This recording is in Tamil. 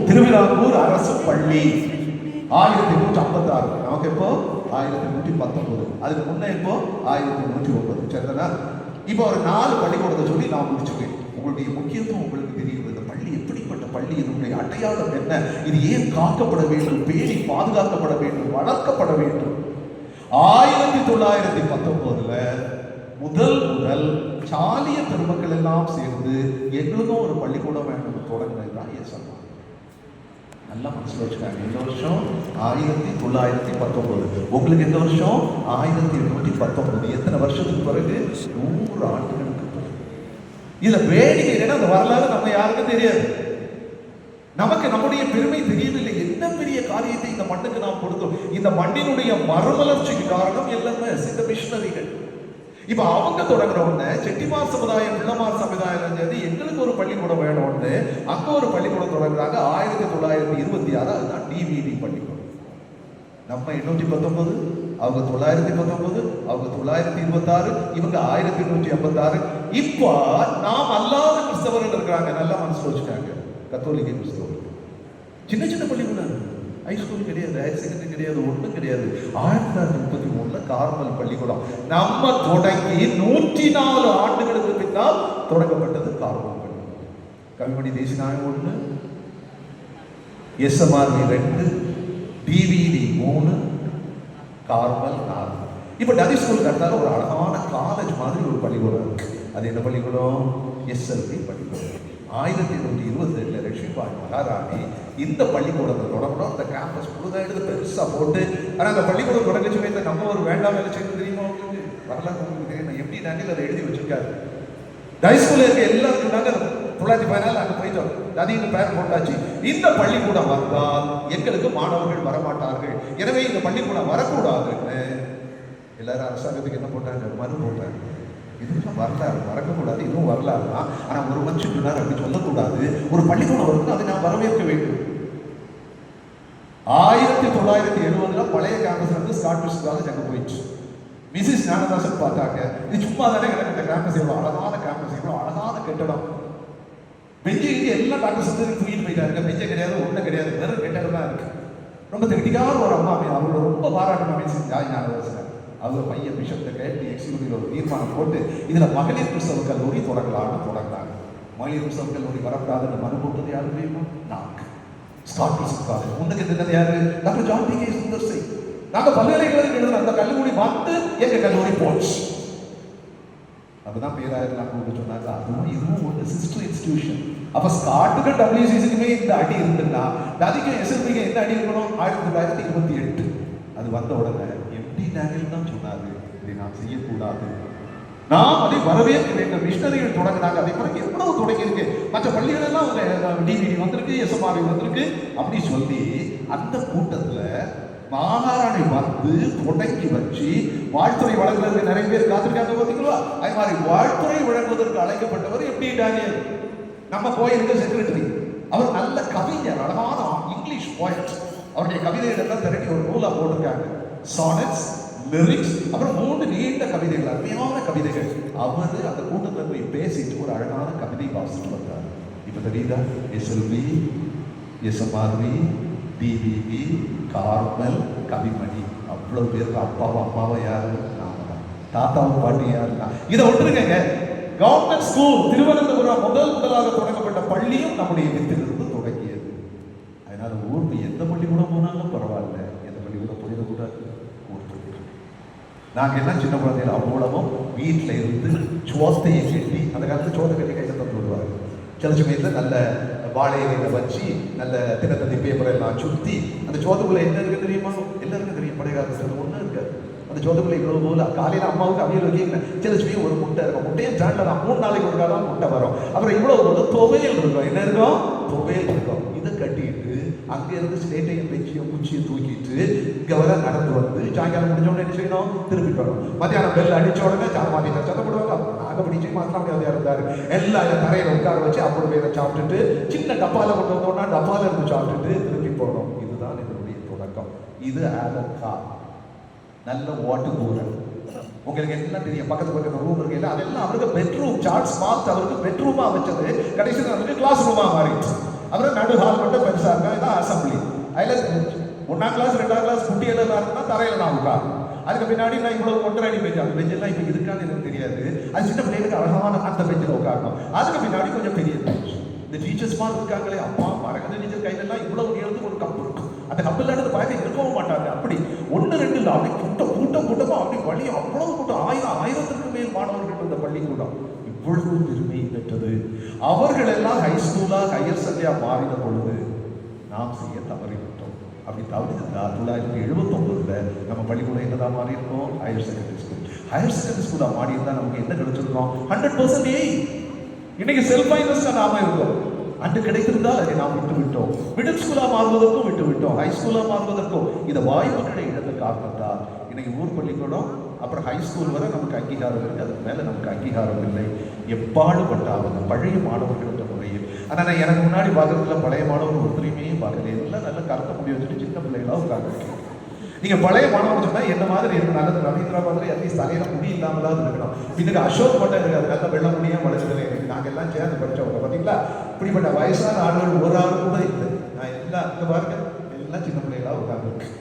திருவிதாங்கூர் அரசு பள்ளி 1156. நமக்கு இப்போ 1119. அதுக்கு முன்ன இப்போ 1109. சரிதானா? இப்போ ஒரு 4 பள்ளிக்கூடத்தை சொல்லி நான் முடிச்சுக்கேன். உங்களுடைய முக்கியத்துவம் உங்களுக்கு தெரியும். இந்த பள்ளி எப்படிப்பட்ட பள்ளி, இதனுடைய அடையாளம் என்ன, இது ஏன் காக்கப்பட வேண்டும், பேணி பாதுகாக்கப்பட வேண்டும், வளர்க்கப்பட வேண்டும். 1919 முதல் சாலிய பெருமக்கள் எல்லாம் சேர்ந்து எங்களுக்கும் ஒரு பள்ளிக்கூடம் வேண்டும் தொடங்கினது தான் எஸ்எம்ஆர். நல்லா மனசுல வச்சுக்காங்க. இந்த வருஷம் 1919. உங்களுக்கு இந்த வருஷம் 1819. எத்தனை வருஷத்துக்கு பிறகு? 100 ஆண்டுகளுக்கு பிறகு. இதுல வேடிக்கை என்னன்னா, அந்த வரலாறு நம்ம யாருக்கும் தெரியாது. நமக்கு நம்முடைய பெருமை தெரியவில்லை. என்ன பெரிய காரியத்தை இந்த மண்ணுக்கு நாம் கொடுத்தோம். இந்த மண்ணினுடைய மறுமலர்ச்சிக்கு காரணம் எல்லாமே இந்த மிஷனரிகள். இப்ப அவங்க தொடங்குற உடனே செட்டிமார் சமுதாயம், பிள்ளமார் சமுதாயம் சேர்ந்து எங்களுக்கு ஒரு பள்ளிக்கூடம் வேணும்னு அங்க ஒரு பள்ளிக்கூடம் தொடங்குறாங்க. 1926. அதுதான் டிவிடி பள்ளிக்கூடம். நம்ம 819, அவங்க 919, அவங்க 926, இவங்க 1186. இப்ப நாம் அல்லாத கிறிஸ்தவர்கள் இருக்கிறாங்க. நல்லா மனசுல வச்சுட்டாங்க. கத்தோலிக்க கிறிஸ்தவர்கள் சின்ன சின்ன பள்ளிக்கூடம், ஹைஸ்கூல் கிடையாது, ஹையர் செகண்டரி கிடையாது, ஒன்றும் கிடையாது. 1933 கார்மல் பள்ளிக்கூடம். நம்ம தொடங்கி 104 ஆண்டுகளுக்கு பின்னால் தொடங்கப்பட்டது கார்மல் பள்ளிக்கூடம். Kavimani Desinayagam 1, SMRV 2, DVD 3, Carmel 4. இப்ப டதி ஸ்கூல் கட்டால ஒரு அழகான காலேஜ் மாதிரி ஒரு பள்ளிக்கூடம் இருக்கு. அது என்ன பள்ளிக்கூடம்? எஸ்எல்பி பள்ளிக்கூடம். 1822 லட்சுமிபாய் மகாராணி இந்த பள்ளிக்கூடத்தை தொடங்கணும். அந்த கேம்பஸ் முழுதாக எடுத்து பெருசா போட்டு, ஆனா அந்த பள்ளிக்கூடம் தொடங்கச்சுமே நம்ம ஒரு வேண்டாம் வேலை செய்யணும். தெரியுமா உங்களுக்கு? வரலாறு உங்களுக்கு தெரியும். எப்படி நாங்கள் அதை எழுதி வச்சிருக்காரு. ஹைஸ்கூல்ல இருக்க எல்லாருக்கும் நாங்கள் 914 அங்கே போயிட்டோம். அதிக பேர் போட்டாச்சு. இந்த பள்ளிக்கூடம் வந்தால் எங்களுக்கு மாணவர்கள் வரமாட்டார்கள், எனவே இந்த பள்ளிக்கூடம் வரக்கூடாதுன்னு எல்லாரும் அரசாங்கத்துக்கு என்ன போட்டாங்க? மனு போட்டாங்க. இதுதான் வரலாறு, மறக்கக்கூடாது. இதுவும் வரலாறு தான். ஆனா ஒரு மனுஷன் சொன்னார் அப்படி சொல்லக்கூடாது. ஒரு பள்ளிக்கூடம் வருது, அதை நான் வரவேற்க வேண்டும். 1970 பழைய கேம்பஸ் வந்து ஸ்காட்டிஷ் காலேஜ் அங்கே போயிடுச்சு. மிஸ்ஸஸ் ஞானதாசன் பார்த்தாங்க, இது சும்மா தானே கிடக்கு இந்த கேம்பஸ், எவ்வளோ அழகான கேம்பஸ், எவ்வளோ அழகான கட்டடம். பெஞ்சு எல்லாம் டாக்டர் வந்து தூக்கிட்டு போயிட்டாங்க. பெஞ்சே கிடையாது, ஒன்றும் கிடையாது, வெறும் கெட்டடம் தான் இருக்கு. ரொம்ப திட்டிக்கார ஒரு அம்மா, அவங்களோட ரொம்ப பாராட்டணும் மிஸ்ஸஸ் ஞானதாசன். அவங்க பையன் பிஷப்ட கேட்டு எக்ஸிக்யூட்டிவ் ஒரு தீர்மானம் போட்டு இதுல மகளிர் கிறிஸ்தவ கல்லூரி தொடங்கலாம்னு தொடங்கினாங்க. மகளிர் கிறிஸ்தவ கல்லூரி வரக்கூடாதுன்னு மனு போட்டது யாரு தெரியுமா? நாங்க ஸ்காட்டிஷ் காலேஜ். முன்னுக்கு இருந்தது யாரு? Doctor John DK. Sundar Singh. நாங்க பல்கலைக்கழகம் எழுதுன அந்த கல்லூரி பார்த்து எங்க கல்லூரி போச்சு. அப்பதான் பேராயர் நான் கூப்பிட்டு சொன்னாங்க, அதுவும் இதுவும் ஒரு சிஸ்டர் இன்ஸ்டிடியூஷன். அப்ப ஸ்காட்டுக்கு டபிள்யூசிசிக்குமே இந்த அடி இருந்துன்னா அதுக்கும் எஸ்எல்பிக்கு என்ன அடி இருக்கணும்? 1928 அது வந்த உடனே நாங்கள் தான் சொன்னாரு, இதை நாம் செய்யக்கூடாது, நாம் அதை வரவேற்க வேண்டும். மிஷனரிகள் தொடங்கினாங்க. அதே பிறகு எவ்வளவு தொடங்கி இருக்கு. மற்ற பள்ளிகள் எல்லாம் டிவிடி வந்திருக்கு, எஸ்எம்ஆர்வி வந்திருக்கு. அப்படி சொல்லி அந்த கூட்டத்துல மகாராணி வந்து தொடங்கி வச்சு வாழ்த்துறை வழங்குறதுக்கு நிறைய பேர் காத்திருக்காங்க. பார்த்தீங்களா? அது மாதிரி வாழ்த்துறை வழங்குவதற்கு அழைக்கப்பட்டவர் எப்படி டேனியல், நம்ம கோயிலுக்கு செக்ரட்டரி. அவர் நல்ல கவிஞர், அழகான இங்கிலீஷ் போயட். அவருடைய கவிதைகள் எல்லாம் திரட்டி ஒரு நூலா போட்டிருக்காங்க. சானட்ஸ், லிரிக்ஸ், அப்புறம் 3 நீண்ட கவிதைகள், அருமையான கவிதைகள். அவர் அந்த கூட்டத்தில் போய் பேசிட்டு ஒரு அழகான கவிதை வாசிட்டு வந்தார். இப்ப தெரியுதா? SLP, SMRV, TVP, Carmel, Kavimani, அவ்வளவு பேருக்கு அப்பாவும் அம்மாவும் யாரு? நாம தான். தாத்தாவும் பாட்டி யாருன்னா இதை விட்டுருங்க. கவர்மெண்ட் ஸ்கூல் திருவனந்தபுரம் முதலாக தொடங்கப்பட்ட பள்ளியும் நம்முடைய வித்திலிருந்து தொடங்கியது. அதனால ஊருக்கு எந்த பள்ளிக்கூடம் போனாலும் பரவாயில்ல, எந்த பள்ளிக்கூடம் போயிடக்கூடாது. நாங்கள் எல்லாம் சின்ன குழந்தைகள் அவ்வளவும் வீட்டில் இருந்து சோத்தையை கட்டி, அந்த காலத்தில் சோத்தை கட்டி கையில் தந்து விடுவாங்க. சில சமயத்தில் நல்ல வாழையில வச்சு நல்ல தினத்தந்தி பேப்பரை எல்லாம் சுற்றி அந்த சோத்துக்குள்ள என்ன இருக்கு தெரியுமா? எல்லாருக்கும் தெரியும். பழைய காலத்தில் ஒன்றும் இருக்காது. அந்த சோத்துக்குள்ள இவ்வளவு போல காலையில் அம்மாவுக்கு அவியல் வைக்க சில சமயம் ஒரு முட்டை இருக்கும். முட்டையும் சாண்டில் தான் 3 நாளைக்கு ஒரு காலம் முட்டை வரும். அப்புறம் இவ்வளவு போல துவையல் இருக்கும். என்ன இருக்கும்? துவையல் இருக்கும். இதை கட்டிட்டு அங்கே இருந்து ஸ்டேட்டையும் பெஞ்சியும் குச்சியை தூக்கிட்டு இங்கே வர நடந்து வந்து சாயங்காலம் முடிஞ்சோடனே என்ன செய்யணும்? திருப்பி வரணும். மத்தியானம் பெல் அடிச்ச உடனே சாமாட்டி சத்தப்படுவாங்க. நாகப்படி மாத்திரம் இருந்தாரு. எல்லாம் தரையில உட்கார வச்சு அப்படி போய் சாப்பிட்டுட்டு சின்ன டப்பால கொண்டு வந்தோம்னா டப்பால இருந்து சாப்பிட்டுட்டு திருப்பி போகணும். இதுதான் இதனுடைய தொடக்கம். இது ஆலக்கா, நல்ல ஓட்டு கூரை. உங்களுக்கு எல்லாம் தெரியும். பக்கத்து ரூம் இருக்கு, அதெல்லாம் அவருக்கு பெட்ரூம். சார்ட்ஸ் பார்த்து அவருக்கு பெட்ரூமா வச்சது கடைசியில் அவருக்கு கிளாஸ் ரூமா மாறிடுச்சு. அப்புறம் நடு ஹால் மட்டும் பெருசா இருக்கா, இதான் அசம்பிளி. அதில் 1ஆம் கிளாஸ் 2ஆம் கிளாஸ் குட்டியெல்லாம் இருந்தா தரையில நான் உட்காரணும். அதுக்கு பின்னாடி நான் இவ்வளவு 1.5 அடி பெஞ்சு, அந்த பெஞ்செல்லாம் இப்போ இருக்கான்னு எனக்கு தெரியாது. அது சின்ன பிள்ளைகளுக்கு அழகான அந்த பெஞ்சில் உட்காரணும். அதுக்கு பின்னாடி கொஞ்சம் பெரிய பெஞ்ச். இந்த டீச்சர்ஸ் மாதிரி இருக்காங்களே, அப்பா மரகத டீச்சர் கையிலெல்லாம் இவ்வளவு உயரத்துக்கு ஒரு கப்பு இருக்கும். அந்த கப்பு இல்லாத பார்க்க இருக்கவும் மாட்டாங்க. அப்படி 1 2 இல்லை, அப்படி கூட்டமா அப்படி பள்ளி அவ்வளவு கூட்டம், 1000 மேல் மாணவர்கள் இந்த பள்ளிக்கூடம் இவ்வளவு பெருமை பெற்றது. அவர்கள் எல்லாம் ஹைஸ்கூலா ஹையர் செகண்டரியா மாறின பொழுது நாம் செய்ய தவறிவிட்டோம். அப்படி தவறிருந்தா 1979 நம்ம பள்ளிக்கூடம் என்னதான் மாறி இருக்கோம்? Higher secondary school. Higher secondary ஸ்கூலா மாறி இருந்தா நமக்கு என்ன கிடைச்சிருக்கோம்? 100%. இன்னைக்கு செல்ஃப் ஃபைனான்ஸ்டா நாம இருக்கோம். அன்று கிடைத்திருந்தால் அதை நாம் விட்டு விட்டோம். மிடில் ஸ்கூலா மாறுவதற்கும் விட்டு விட்டோம். ஹை ஸ்கூலா மாறுவதற்கும் இந்த வாய்ப்புகளை இழந்த காரணத்தால் இன்னைக்கு ஊர் பள்ளிக்கூடம் அப்புறம் ஹை ஸ்கூல் வரை நமக்கு அங்கீகாரம் இருக்கு, அதுக்கு மேல நமக்கு அங்கீகாரம் இல்லை. எப்பாடுபட்டாவது பழைய மாணவர்கள் என்ற முறையில். ஆனா நான் எனக்கு முன்னாடி பார்க்கறதுல பழைய மாணவர் ஒருத்தரையுமே பார்க்கல. எல்லாம் நல்ல கருத்தை முடி வச்சுட்டு சின்ன பிள்ளைகளா உட்கார்ந்து. நீங்க பழைய மாணவர் சொன்னா என்ன மாதிரி இருக்கு? நல்லது ரவீந்திரா மாதிரி அட்லீஸ்ட் தலையில முடி இல்லாமலாவது இருக்கணும். இதுக்கு அசோக் மட்டும் இருக்காது, நல்ல வெள்ள முடியாம வளர்ச்சதுல இருக்கு. நாங்க எல்லாம் சேர்ந்து படிச்சவங்க பாத்தீங்களா? இப்படிப்பட்ட வயசான ஆளுகள் ஒரு ஆள் கூட இல்லை. நான் எல்லாம் பாருங்க, எல்லாம் சின்ன பிள்ளைகளா உட்கார்ந்து.